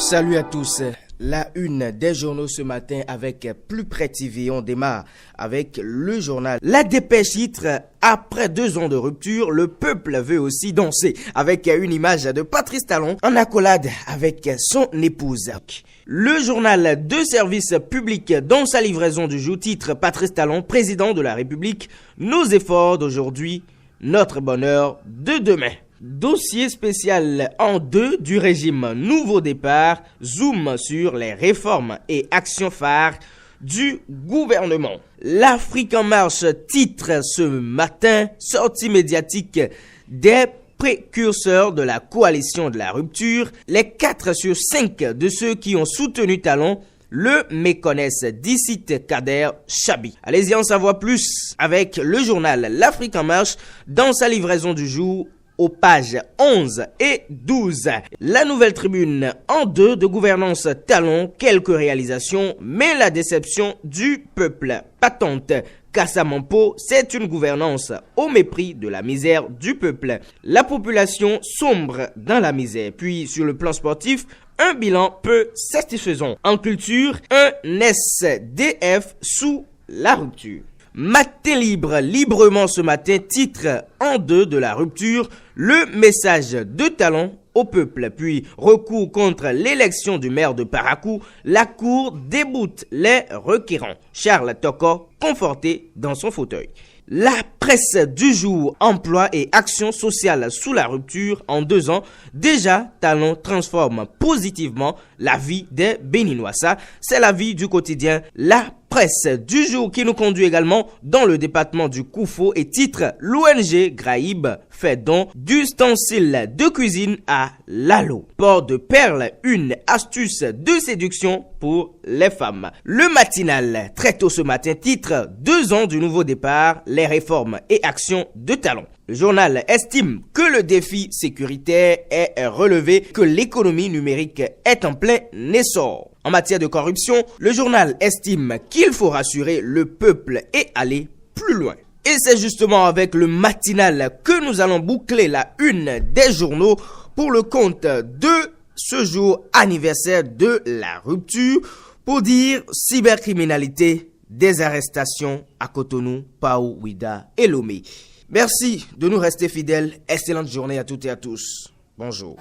Salut à tous. La une des journaux ce matin avec Plus Près TV. On démarre avec le journal. La Dépêche titre « Après 2 ans de rupture, le peuple veut aussi danser » avec une image de Patrice Talon en accolade avec son épouse. Le journal de service public dans sa livraison du jour titre Patrice Talon, président de la République, nos efforts d'aujourd'hui, notre bonheur de demain. Dossier spécial en 2 du régime Nouveau Départ, zoom sur les réformes et actions phares du gouvernement. L'Afrique en marche titre ce matin, sortie médiatique des précurseurs de la coalition de la rupture. Les 4 sur 5 de ceux qui ont soutenu Talon le méconnaissent, d'ici Kader Chabi. Allez-y en savoir plus avec le journal L'Afrique en marche dans sa livraison du jour aux pages 11 et 12. La nouvelle tribune en 2 de gouvernance Talon, quelques réalisations, mais la déception du peuple patente. Kassamampo, c'est une gouvernance au mépris de la misère du peuple. La population sombre dans la misère. Puis sur le plan sportif, un bilan peu satisfaisant. En culture, un SDF sous la rupture. Matin libre, librement ce matin, titre en 2 de la rupture, le message de Talon au peuple. Puis recours contre l'élection du maire de Parakou, la cour déboute les requérants. Charles Toko, conforté dans son fauteuil. La presse du jour, emploi et action sociale sous la rupture en 2 ans. Déjà, Talon transforme positivement la vie des Béninois. Ça, c'est la vie du quotidien. La presse du jour qui nous conduit également dans le département du Koufo et titre l'ONG Graïb fait don d'ustensiles de cuisine à Lalo. Port de perles, une astuce de séduction pour les femmes. Le matinal, très tôt ce matin, titre 2 ans du nouveau départ, les réformes et actions de Talon. Le journal estime que le défi sécuritaire est relevé, que l'économie numérique est en plein essor. En matière de corruption, le journal estime qu'il faut rassurer le peuple et aller plus loin. Et c'est justement avec le matinal que nous allons boucler la une des journaux pour le compte de ce jour anniversaire de la rupture, pour dire cybercriminalité, des arrestations à Cotonou, Pao, Ouida et Lomé. Merci de nous rester fidèles. Excellente journée à toutes et à tous. Bonjour.